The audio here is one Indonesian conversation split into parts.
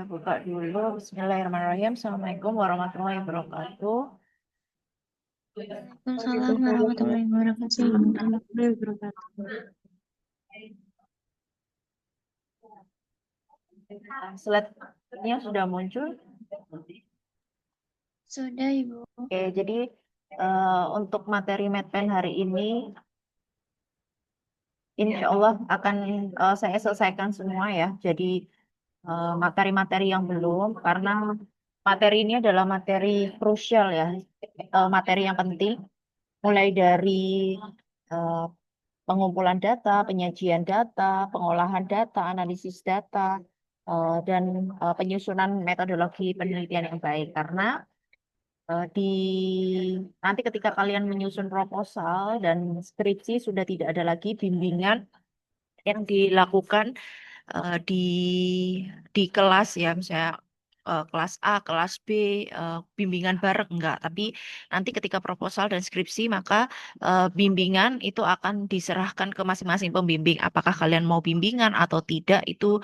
Saya buka dulu. Bismillahirrahmanirrahim. Assalamualaikum warahmatullahi wabarakatuh. Waalaikumsalam warahmatullahi wabarakatuh. Slide-nya sudah muncul. Sudah, Ibu. Oke, jadi untuk materi Medpen hari ini, insya Allah akan saya selesaikan semua ya. Jadi materi-materi yang belum, karena materi ini adalah materi krusial ya, materi yang penting, mulai dari eh, pengumpulan data, penyajian data, pengolahan data, analisis data, dan penyusunan metodologi penelitian yang baik. Karena di nanti ketika kalian menyusun proposal dan skripsi sudah tidak ada lagi bimbingan yang dilakukan di kelas ya, misalnya kelas A, kelas B, bimbingan bareng enggak. Tapi nanti ketika proposal dan skripsi maka bimbingan itu akan diserahkan ke masing-masing pembimbing. Apakah kalian mau bimbingan atau tidak itu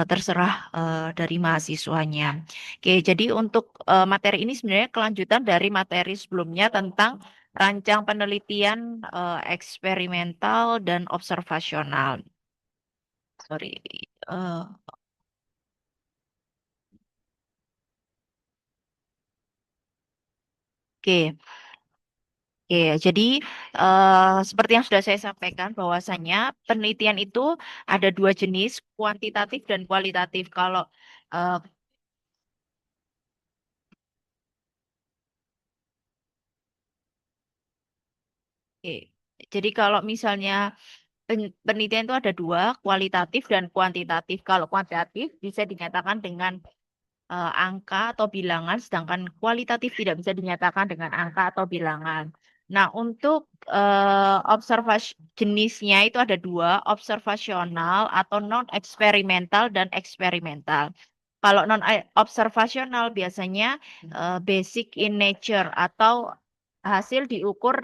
terserah dari mahasiswanya. Oke, jadi untuk materi ini sebenarnya kelanjutan dari materi sebelumnya tentang rancang penelitian eksperimental dan observasional. Sorry. eh, Oke, oke. Jadi seperti yang sudah saya sampaikan bahwasanya penelitian itu ada dua jenis, kuantitatif dan kualitatif. Kalau eh, oke. Jadi kalau misalnya penelitian itu ada dua, kualitatif dan kuantitatif. Kalau kuantitatif bisa dinyatakan dengan angka atau bilangan, sedangkan kualitatif tidak bisa dinyatakan dengan angka atau bilangan. Nah, untuk observasi jenisnya itu ada dua, observasional atau non-eksperimental dan eksperimental. Kalau non-observasional biasanya basic in nature atau hasil diukur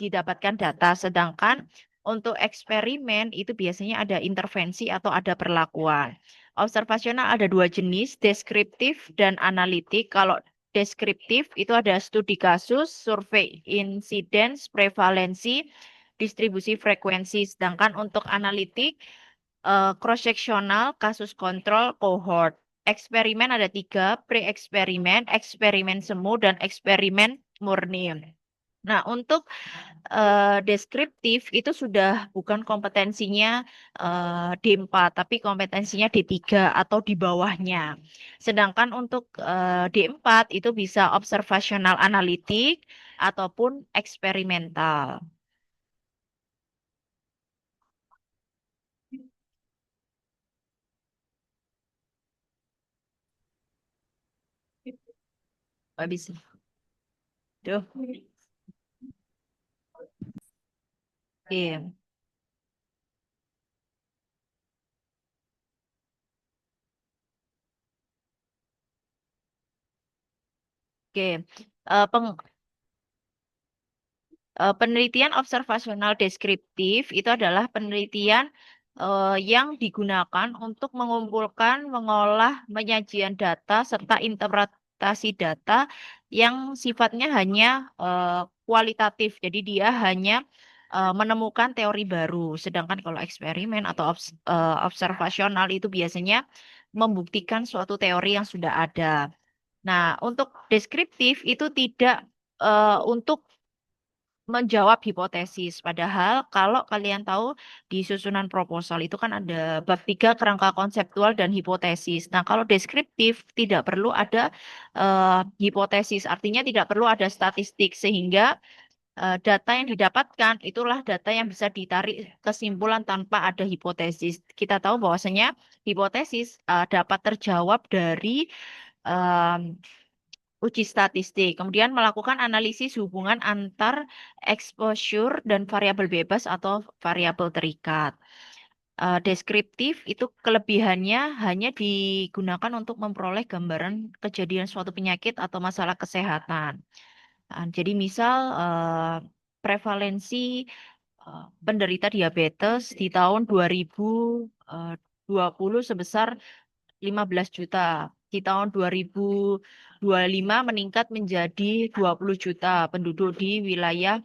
didapatkan data, sedangkan untuk eksperimen itu biasanya ada intervensi atau ada perlakuan. Observasional ada dua jenis, deskriptif dan analitik. Kalau deskriptif itu ada studi kasus, survei insidence, prevalensi, distribusi frekuensi. Sedangkan untuk analitik, cross-sectional, kasus kontrol, cohort. Eksperimen ada tiga, pre-eksperimen, eksperimen semu, dan eksperimen murni. Nah, untuk deskriptif itu sudah bukan kompetensinya D4, tapi kompetensinya D3 atau di bawahnya. Sedangkan untuk D4 itu bisa observasional analitik ataupun eksperimental. Habis. Tuh. Iya. Oke. Penelitian observasional deskriptif itu adalah penelitian yang digunakan untuk mengumpulkan, mengolah, penyajian data, serta interpretasi data yang sifatnya hanya kualitatif. Jadi dia hanya menemukan teori baru. Sedangkan kalau eksperimen atau observasional itu biasanya membuktikan suatu teori yang sudah ada. Nah, untuk deskriptif itu tidak untuk menjawab hipotesis. Padahal kalau kalian tahu di susunan proposal itu kan ada bab 3 kerangka konseptual dan hipotesis. Nah, kalau deskriptif tidak perlu ada hipotesis, artinya tidak perlu ada statistik sehingga data yang didapatkan itulah data yang bisa ditarik kesimpulan tanpa ada hipotesis. Kita tahu bahwasanya hipotesis dapat terjawab dari uji statistik, kemudian melakukan analisis hubungan antar exposure dan variabel bebas atau variabel terikat. Deskriptif itu kelebihannya hanya digunakan untuk memperoleh gambaran kejadian suatu penyakit atau masalah kesehatan. Jadi misal prevalensi penderita diabetes di tahun 2020 sebesar 15 juta. di tahun 2025 meningkat menjadi 20 juta penduduk di wilayah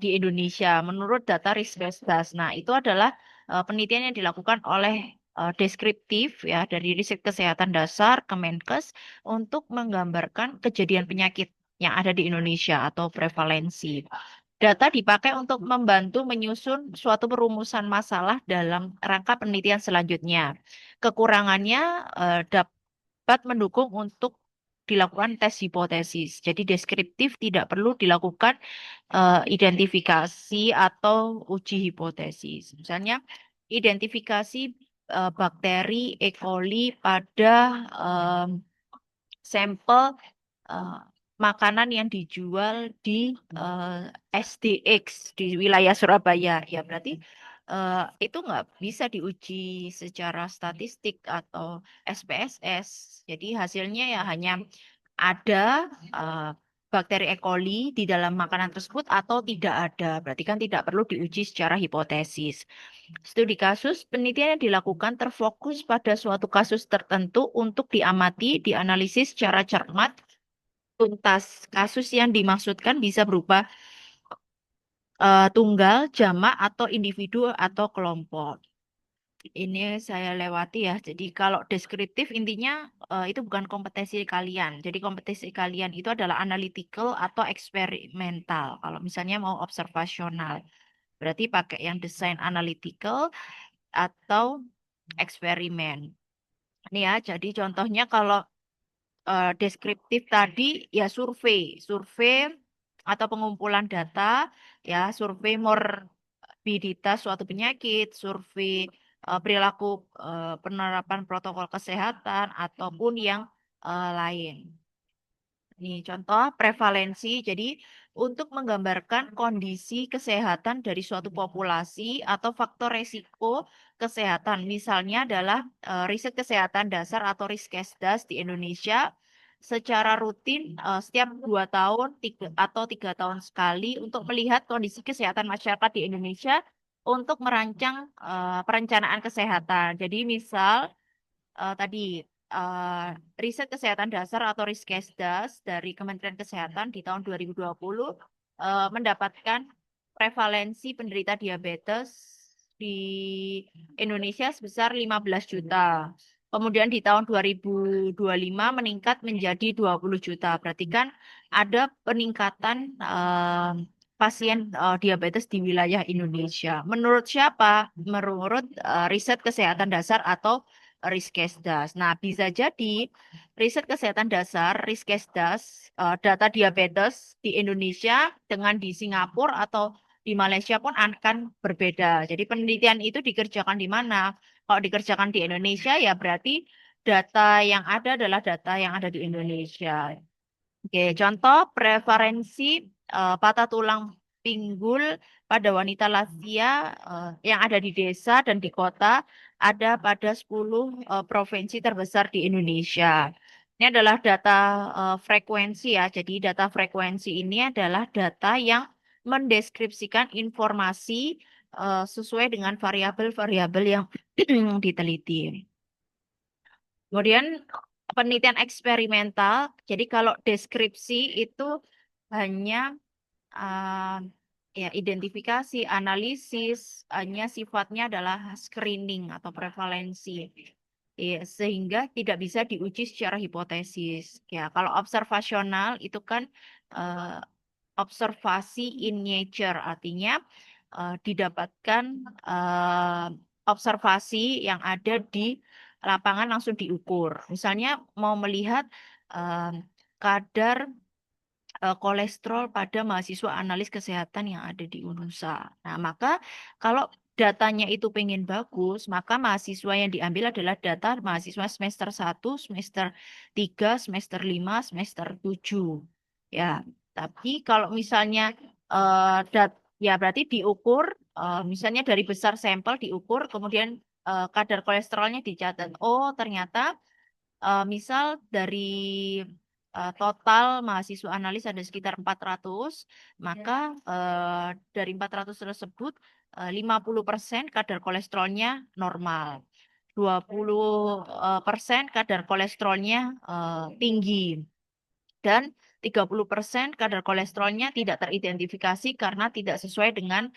di Indonesia menurut data Riskesdas. Nah, itu adalah penelitian yang dilakukan oleh deskriptif ya dari Riset Kesehatan Dasar Kemenkes untuk menggambarkan kejadian penyakit yang ada di Indonesia atau prevalensi. Data dipakai untuk membantu menyusun suatu perumusan masalah dalam rangka penelitian selanjutnya. Kekurangannya dapat mendukung untuk dilakukan tes hipotesis. Jadi deskriptif tidak perlu dilakukan identifikasi atau uji hipotesis. Misalnya identifikasi bakteri E. coli pada sampel eh, makanan yang dijual di SDX di wilayah Surabaya. Ya berarti itu nggak bisa diuji secara statistik atau SPSS. Jadi hasilnya ya hanya ada eh, bakteri E. coli di dalam makanan tersebut atau tidak ada. Berarti kan tidak perlu diuji secara hipotesis. Studi kasus, penelitian yang dilakukan terfokus pada suatu kasus tertentu untuk diamati, dianalisis secara cermat, tuntas. Kasus yang dimaksudkan bisa berupa tunggal, jamak, atau individu atau kelompok. Ini saya lewati ya. Jadi kalau deskriptif intinya itu bukan kompetensi kalian. Jadi kompetensi kalian itu adalah analytical atau eksperimental. Kalau misalnya mau observasional, berarti pakai yang desain analytical atau eksperimen. Ini ya, jadi contohnya kalau deskriptif tadi ya survei atau pengumpulan data, ya survei morbiditas suatu penyakit, survei perilaku penerapan protokol kesehatan ataupun yang lain. Nih, contoh prevalensi. Jadi, untuk menggambarkan kondisi kesehatan dari suatu populasi atau faktor resiko kesehatan, misalnya adalah riset kesehatan dasar atau Riskesdas di Indonesia secara rutin setiap 2 tahun atau 3 tahun sekali untuk melihat kondisi kesehatan masyarakat di Indonesia untuk merancang perencanaan kesehatan. Jadi, misal tadi eh, riset kesehatan dasar atau Riskesdas dari Kementerian Kesehatan di tahun 2020 mendapatkan prevalensi penderita diabetes di Indonesia sebesar 15 juta. Kemudian di tahun 2025 meningkat menjadi 20 juta. Berarti kan ada peningkatan pasien diabetes di wilayah Indonesia. Menurut siapa? Menurut riset kesehatan dasar atau Riskesdas. Nah, bisa jadi riset kesehatan dasar Riskesdas data diabetes di Indonesia dengan di Singapura atau di Malaysia pun akan berbeda. Jadi penelitian itu dikerjakan di mana? Kalau dikerjakan di Indonesia ya berarti data yang ada adalah data yang ada di Indonesia. Oke, contoh prevalensi patah tulang pinggul pada wanita lansia yang ada di desa dan di kota ada pada 10 provinsi terbesar di Indonesia. Ini adalah data frekuensi ya. Jadi data frekuensi ini adalah data yang mendeskripsikan informasi sesuai dengan variabel-variabel yang diteliti. Kemudian penelitian eksperimental. Jadi kalau deskripsi itu hanya uh, ya identifikasi, analisis, hanya sifatnya adalah screening atau prevalensi. Ya, sehingga tidak bisa diuji secara hipotesis. Ya, kalau observasional itu kan uh, observasi in nature, artinya didapatkan uh, observasi yang ada di lapangan langsung diukur. Misalnya mau melihat uh, kadar kolesterol pada mahasiswa analis kesehatan yang ada di UNUSA. Nah, maka kalau datanya itu pengen bagus, maka mahasiswa yang diambil adalah data mahasiswa semester 1, semester 3, semester 5, semester 7. Ya, tapi kalau misalnya ya berarti diukur misalnya dari besar sampel diukur kemudian kadar kolesterolnya dicatat. Oh, ternyata misal dari total mahasiswa analis ada sekitar 400, maka dari 400 tersebut 50% kadar kolesterolnya normal. 20% kadar kolesterolnya tinggi. Dan 30% kadar kolesterolnya tidak teridentifikasi karena tidak sesuai dengan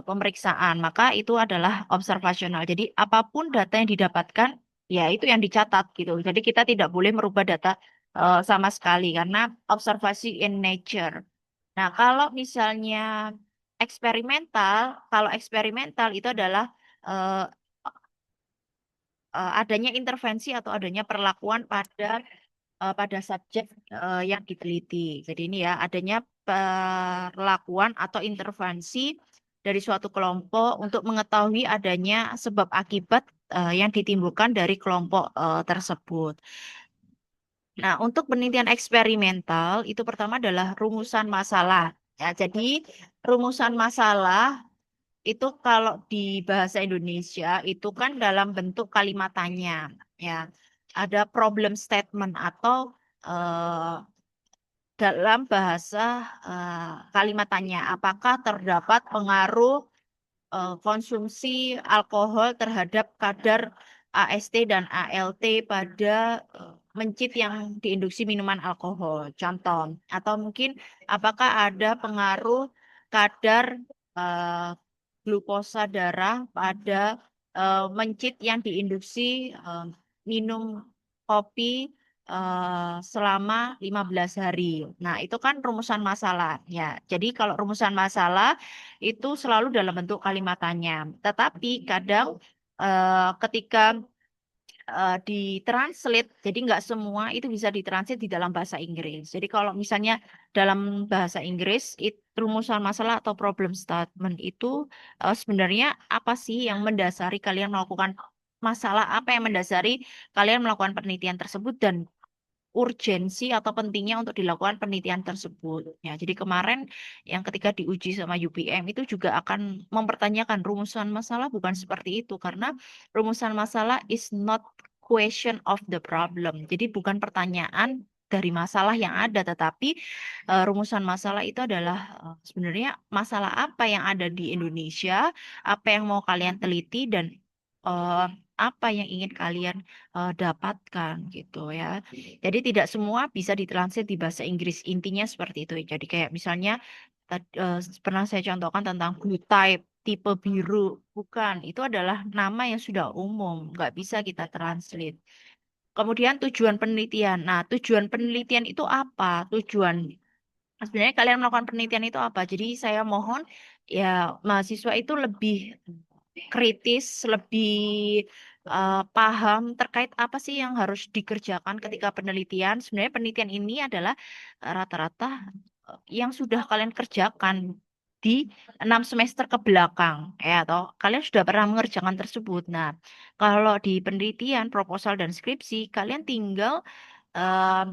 pemeriksaan. Maka itu adalah observasional. Jadi apapun data yang didapatkan, ya itu yang dicatat gitu. Jadi kita tidak boleh merubah data sama sekali karena observasi in nature. Nah, kalau eksperimental itu adalah eh, adanya intervensi atau adanya perlakuan pada subjek yang diteliti. Jadi ini ya adanya perlakuan atau intervensi dari suatu kelompok untuk mengetahui adanya sebab akibat yang ditimbulkan dari kelompok tersebut. Nah, untuk penelitian eksperimental itu pertama adalah rumusan masalah. Ya, jadi rumusan masalah itu kalau di bahasa Indonesia itu kan dalam bentuk kalimat tanya, ya. Ada problem statement atau eh, dalam bahasa kalimat tanya, apakah terdapat pengaruh konsumsi alkohol terhadap kadar AST dan ALT pada mencit yang diinduksi minuman alkohol. Contoh, atau mungkin apakah ada pengaruh kadar eh, glukosa darah pada mencit yang diinduksi minum kopi selama 15 hari. Nah, itu kan rumusan masalah ya. Jadi kalau rumusan masalah itu selalu dalam bentuk kalimat tanya. Tetapi kadang ketika ditranslate, jadi nggak semua itu bisa ditranslate di dalam bahasa Inggris. Jadi kalau misalnya dalam bahasa Inggris, rumusan masalah atau problem statement itu sebenarnya apa sih yang mendasari kalian melakukan masalah apa yang mendasari kalian melakukan penelitian tersebut dan urgensi atau pentingnya untuk dilakukan penelitian tersebut. Ya, jadi kemarin yang ketika diuji sama UPM itu juga akan mempertanyakan rumusan masalah bukan seperti itu karena rumusan masalah is not question of the problem. Jadi bukan pertanyaan dari masalah yang ada, tetapi rumusan masalah itu adalah sebenarnya masalah apa yang ada di Indonesia, apa yang mau kalian teliti dan eh, apa yang ingin kalian dapatkan gitu ya. Jadi tidak semua bisa ditranslate di bahasa Inggris. Intinya seperti itu. Jadi kayak misalnya pernah saya contohkan tentang blue type tipe biru. Bukan, itu adalah nama yang sudah umum, nggak bisa kita translate. Kemudian tujuan penelitian. Nah, tujuan penelitian itu apa? Sebenarnya kalian melakukan penelitian itu apa? Jadi saya mohon ya mahasiswa itu lebih kritis, lebih paham terkait apa sih yang harus dikerjakan ketika penelitian. Sebenarnya penelitian ini adalah rata-rata yang sudah kalian kerjakan di 6 semester ke belakang, ya atau kalian sudah pernah mengerjakan tersebut. Nah, kalau di penelitian, proposal dan skripsi, kalian tinggal eh,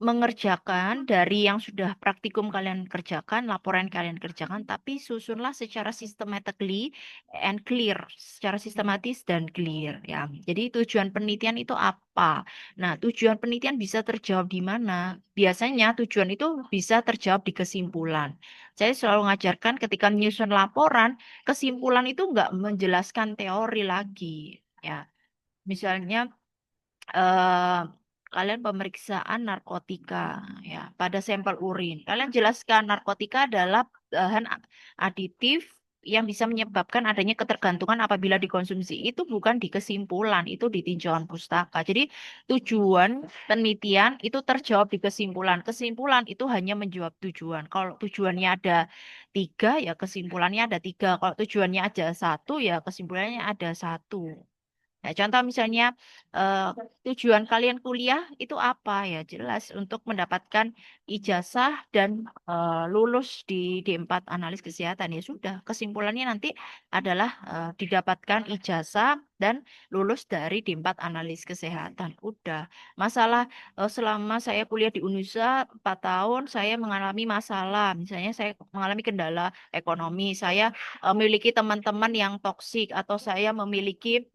mengerjakan dari yang sudah praktikum kalian kerjakan, laporan kalian kerjakan, tapi susunlah secara systematically and clear, secara sistematis dan clear ya. Jadi tujuan penelitian itu apa? Nah, tujuan penelitian bisa terjawab di mana? Biasanya tujuan itu bisa terjawab di kesimpulan. Saya selalu mengajarkan ketika menyusun laporan, kesimpulan itu nggak menjelaskan teori lagi ya. Misalnya eh, kalian pemeriksaan narkotika ya pada sampel urin. Kalian jelaskan narkotika adalah bahan aditif yang bisa menyebabkan adanya ketergantungan apabila dikonsumsi. Itu bukan di kesimpulan, itu di tinjauan pustaka. Jadi tujuan penelitian itu terjawab di kesimpulan. Kesimpulan itu hanya menjawab tujuan. Kalau tujuannya ada 3, ya kesimpulannya ada 3. Kalau tujuannya ada 1, ya kesimpulannya ada 1. Nah, contoh misalnya eh, tujuan kalian kuliah itu apa ya? Jelas untuk mendapatkan ijazah dan lulus di D4 analis kesehatan ya sudah. Kesimpulannya nanti adalah didapatkan ijazah dan lulus dari D4 analis kesehatan. Udah. Masalah selama saya kuliah di UNUSA 4 tahun saya mengalami masalah. Misalnya saya mengalami kendala ekonomi, saya memiliki teman-teman yang toksik atau saya memiliki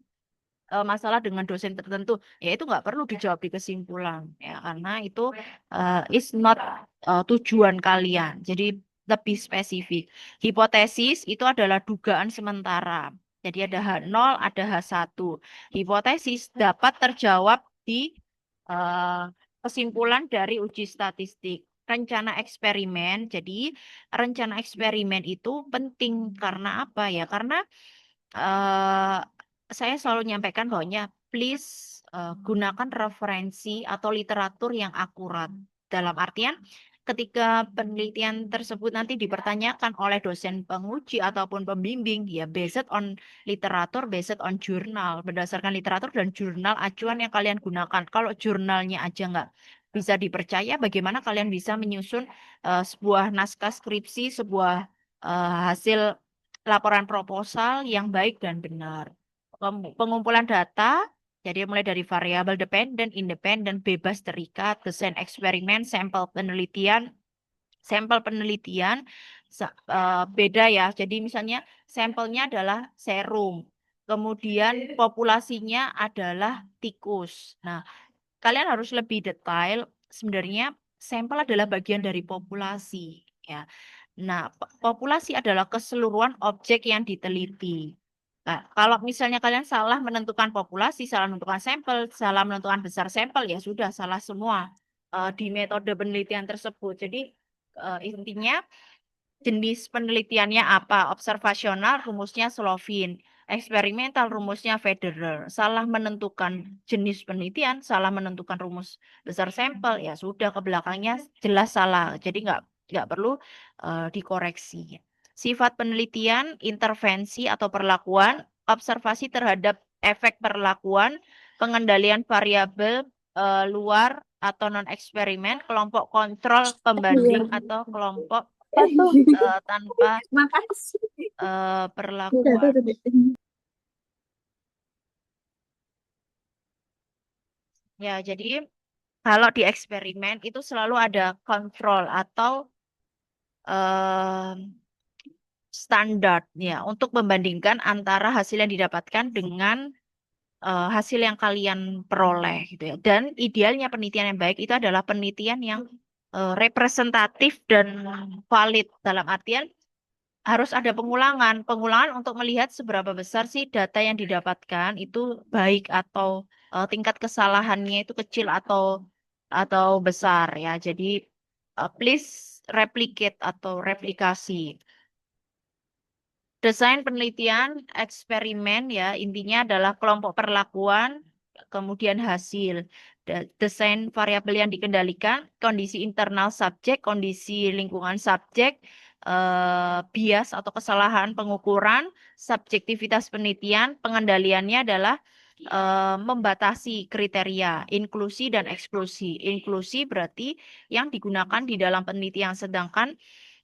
masalah dengan dosen tertentu, ya itu nggak perlu dijawab di kesimpulan, ya karena itu is not tujuan kalian. Jadi lebih spesifik. Hipotesis itu adalah dugaan sementara. Jadi ada H0, ada H1. Hipotesis dapat terjawab di eh, kesimpulan dari uji statistik. Rencana eksperimen. Jadi rencana eksperimen itu penting karena apa ya? Karena eh, saya selalu nyampaikan bahwanya please gunakan referensi atau literatur yang akurat. Dalam artian ketika penelitian tersebut nanti dipertanyakan oleh dosen penguji ataupun pembimbing, ya based on literatur, based on jurnal, berdasarkan literatur dan jurnal acuan yang kalian gunakan. Kalau jurnalnya aja nggak bisa dipercaya, bagaimana kalian bisa menyusun sebuah naskah skripsi, sebuah hasil laporan proposal yang baik dan benar. Pengumpulan data, jadi mulai dari variabel dependen, independen, bebas terikat, desain eksperimen, sampel penelitian beda ya. Jadi misalnya sampelnya adalah serum, kemudian populasinya adalah tikus. Nah, kalian harus lebih detail. Sebenarnya sampel adalah bagian dari populasi, ya. Nah, populasi adalah keseluruhan objek yang diteliti. Nah, kalau misalnya kalian salah menentukan populasi, salah menentukan sampel, salah menentukan besar sampel, ya sudah salah semua di metode penelitian tersebut. Jadi intinya jenis penelitiannya apa? Observasional, rumusnya Slovin. Eksperimental, rumusnya Federer. Salah menentukan jenis penelitian, salah menentukan rumus besar sampel, ya sudah ke belakangnya jelas salah. Jadi nggak perlu dikoreksi. Sifat penelitian, intervensi atau perlakuan, observasi terhadap efek perlakuan, pengendalian variabel luar atau non eksperimen, kelompok kontrol pembanding atau kelompok tanpa Makasih. perlakuan. Ya, jadi kalau di eksperimen itu selalu ada kontrol atau em, standar ya untuk membandingkan antara hasil yang didapatkan dengan hasil yang kalian peroleh gitu ya. Dan idealnya penelitian yang baik itu adalah penelitian yang representatif dan valid dalam artian harus ada pengulangan. Pengulangan untuk melihat seberapa besar sih data yang didapatkan itu baik atau tingkat kesalahannya itu kecil atau besar ya. Jadi please replicate atau replikasi. Desain penelitian, eksperimen ya, intinya adalah kelompok perlakuan, kemudian hasil. Desain variabel yang dikendalikan, kondisi internal subjek, kondisi lingkungan subjek, bias atau kesalahan pengukuran, subjektivitas penelitian, pengendaliannya adalah membatasi kriteria, inklusi dan eksklusi. Inklusi berarti yang digunakan di dalam penelitian, sedangkan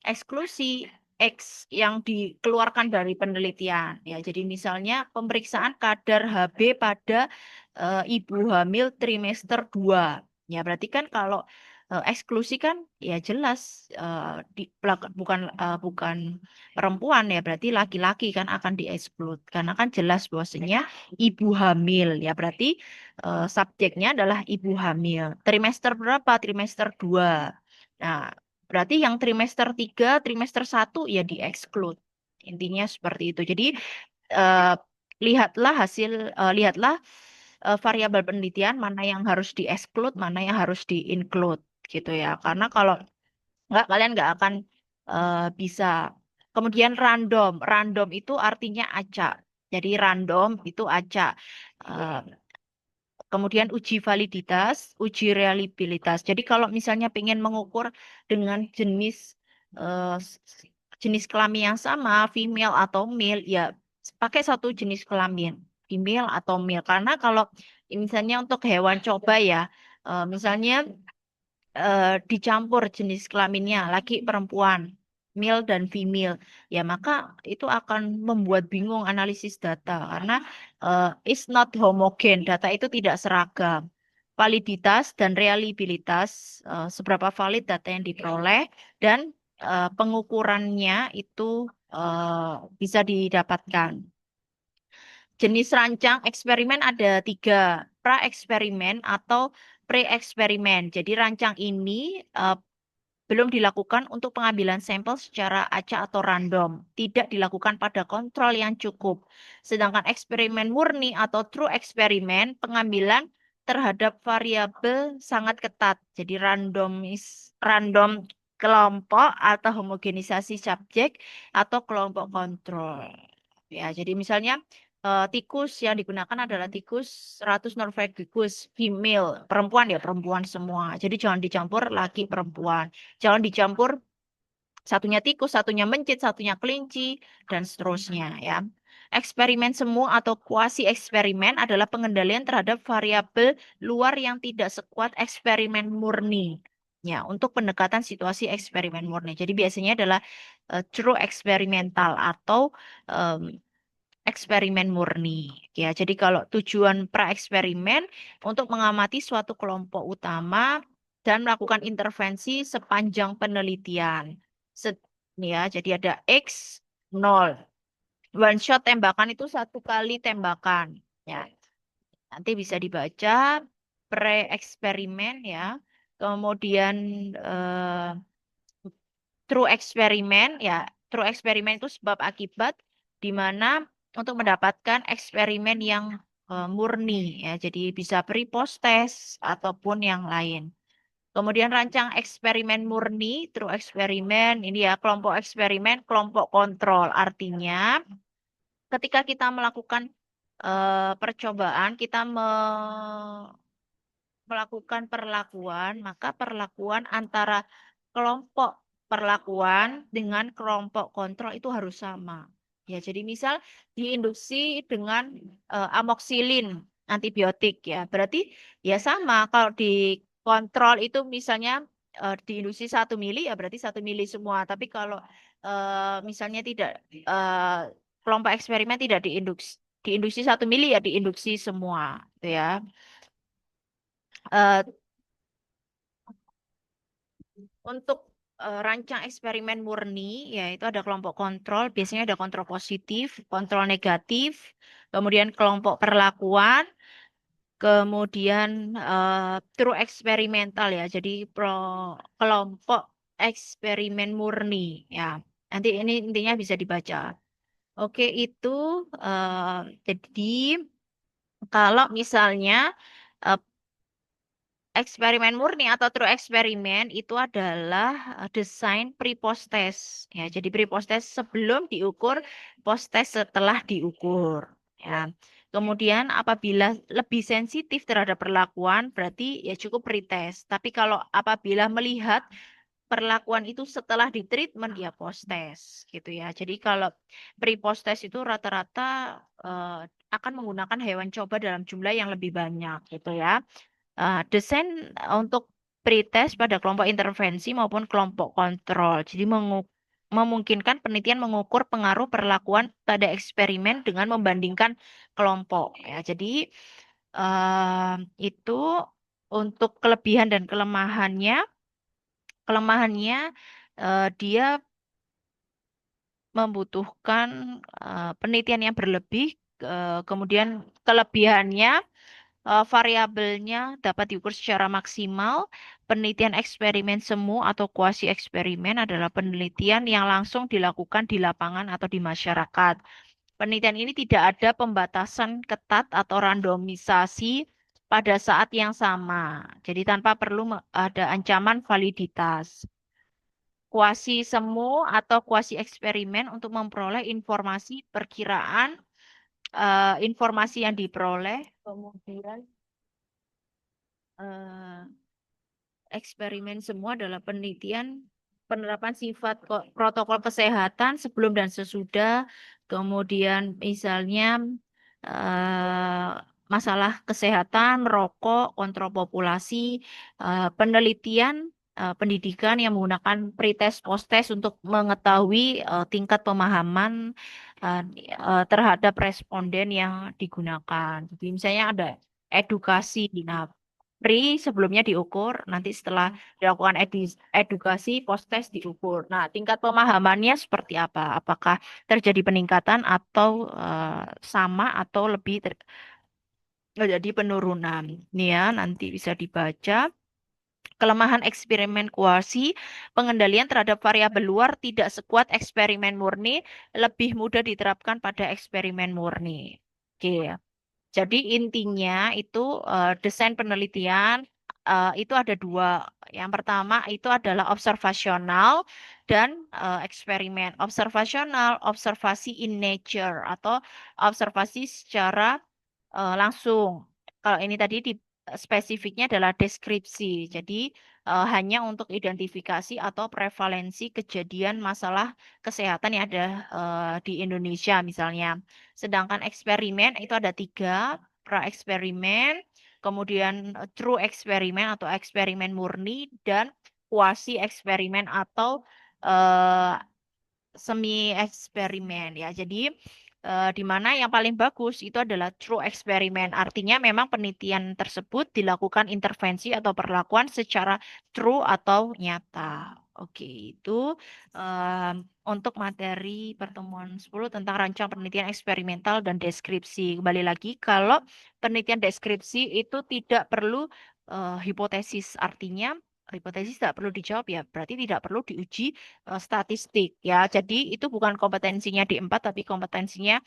eksklusi X yang dikeluarkan dari penelitian. Ya, jadi misalnya pemeriksaan kadar HB pada ibu hamil trimester 2. Ya, berarti kan kalau eksklusi kan ya jelas bukan perempuan ya, berarti laki-laki kan akan dieksklud karena kan jelas bahwasanya ibu hamil ya, berarti subjeknya adalah ibu hamil. Trimester berapa? Trimester 2. Nah, berarti yang trimester 3, trimester 1 ya di-exclude. Intinya seperti itu. Jadi eh, lihatlah variabel penelitian mana yang harus di-exclude, mana yang harus di-include gitu ya. Karena kalau nggak kalian nggak akan bisa. Kemudian random. Random itu artinya acak. Jadi random itu acak. Eh, Kemudian uji validitas, uji reliabilitas. Jadi kalau misalnya pengen mengukur dengan eh, jenis kelamin yang sama, female atau male, ya pakai satu jenis kelamin, female atau male. Karena kalau misalnya untuk hewan coba ya, misalnya dicampur jenis kelaminnya, laki perempuan, male dan female, ya maka itu akan membuat bingung analisis data karena it's not homogen, data itu tidak seragam. Validitas dan reliabilitas, seberapa valid data yang diperoleh dan pengukurannya itu bisa didapatkan. Jenis rancang eksperimen ada 3, pra-eksperimen atau pre-eksperimen. Jadi rancang ini belum dilakukan untuk pengambilan sampel secara acak atau random, tidak dilakukan pada kontrol yang cukup. Sedangkan eksperimen murni atau true eksperimen, pengambilan terhadap variabel sangat ketat. Jadi random kelompok atau homogenisasi subjek atau kelompok kontrol. Ya, jadi misalnya tikus yang digunakan adalah tikus Ratus norvegicus female, perempuan ya, perempuan semua. Jadi jangan dicampur laki perempuan. Jangan dicampur satunya tikus, satunya mencit, satunya kelinci, dan seterusnya ya. Eksperimen semu atau kuasi eksperimen adalah pengendalian terhadap variabel luar yang tidak sekuat eksperimen murni. Ya, untuk pendekatan situasi eksperimen murni. Jadi biasanya adalah true eksperimental atau em, eksperimen murni. Ya, jadi kalau tujuan pra-eksperimen untuk mengamati suatu kelompok utama dan melakukan intervensi sepanjang penelitian. Se- ya, jadi ada X 0. One shot tembakan itu satu kali tembakan. Ya, nanti bisa dibaca pre-eksperimen ya. Kemudian eh, true eksperimen ya, true eksperimen itu sebab akibat di mana untuk mendapatkan eksperimen yang murni ya. Jadi bisa pre-post test ataupun yang lain. Kemudian rancang eksperimen murni, true eksperimen, ini ya kelompok eksperimen, kelompok kontrol. Artinya ketika kita melakukan percobaan, kita melakukan perlakuan, maka perlakuan antara kelompok perlakuan dengan kelompok kontrol itu harus sama. Ya, jadi misal diinduksi dengan amoksilin antibiotik ya, berarti ya sama. Kalau di kontrol itu misalnya diinduksi 1 mili ya berarti 1 mili semua. Tapi kalau misalnya tidak kelompok eksperimen tidak diinduksi 1 mili ya diinduksi semua, gitu ya. Eh, Untuk rancang eksperimen murni, yaitu ada kelompok kontrol, biasanya ada kontrol positif, kontrol negatif, kemudian kelompok perlakuan, kemudian true eksperimental ya, jadi kelompok eksperimen murni ya. Nanti ini intinya bisa dibaca. Oke, itu jadi kalau misalnya eh, eksperimen murni atau true eksperimen itu adalah desain pre-post test. Ya, jadi pre-post test sebelum diukur, post test setelah diukur. Ya. Kemudian apabila lebih sensitif terhadap perlakuan, berarti ya cukup pretest. Tapi kalau apabila melihat perlakuan itu setelah ditreatment ya post test gitu ya. Jadi kalau pre-post test itu rata-rata eh, akan menggunakan hewan coba dalam jumlah yang lebih banyak gitu ya. Desain untuk pretest pada kelompok intervensi maupun kelompok kontrol. Jadi memungkinkan penelitian mengukur pengaruh perlakuan pada eksperimen dengan membandingkan kelompok. Ya, jadi itu untuk kelebihan dan kelemahannya. Kelemahannya dia membutuhkan penelitian yang berlebih. Kemudian kelebihannya variabelnya dapat diukur secara maksimal. Penelitian eksperimen semu atau kuasi eksperimen adalah penelitian yang langsung dilakukan di lapangan atau di masyarakat. Penelitian ini tidak ada pembatasan ketat atau randomisasi pada saat yang sama. Jadi tanpa perlu ada ancaman validitas. Kuasi semu atau kuasi eksperimen untuk memperoleh informasi perkiraan informasi yang diperoleh, kemudian eh, eksperimen semua adalah penelitian penerapan sifat protokol kesehatan sebelum dan sesudah, kemudian misalnya eh, masalah kesehatan, merokok, kontrol populasi, penelitian, pendidikan yang menggunakan pretest, post-test untuk mengetahui tingkat pemahaman eh, terhadap responden yang digunakan. Jadi misalnya ada edukasi. Nah, sebelumnya diukur, nanti setelah dilakukan edukasi, post-test diukur. Nah, tingkat pemahamannya seperti apa? Apakah terjadi peningkatan atau sama atau lebih terjadi penurunan? Nih ya, nanti bisa dibaca. Kelemahan eksperimen kuasi, pengendalian terhadap variabel luar tidak sekuat eksperimen murni, lebih mudah diterapkan pada eksperimen murni. Oke. Jadi intinya itu desain penelitian itu ada dua. Yang pertama itu adalah observasional dan eksperimen. Observasional, observasi in nature atau observasi secara langsung. Kalau ini tadi di spesifiknya adalah deskripsi. Jadi hanya untuk identifikasi atau prevalensi kejadian masalah kesehatan yang ada di Indonesia misalnya. Sedangkan eksperimen itu ada tiga, pra-eksperimen, kemudian true eksperimen atau eksperimen murni, dan kuasi eksperimen atau eh, semi eksperimen ya. Jadi di mana yang paling bagus itu adalah true eksperimen. Artinya memang penelitian tersebut dilakukan intervensi atau perlakuan secara true atau nyata. Oke, itu untuk materi pertemuan 10 tentang rancang penelitian eksperimental dan deskripsi. Kembali lagi, kalau penelitian deskripsi itu tidak perlu hipotesis, artinya hipotesis tidak perlu dijawab ya, berarti tidak perlu diuji statistik ya. Jadi itu bukan kompetensinya D4 tapi kompetensinya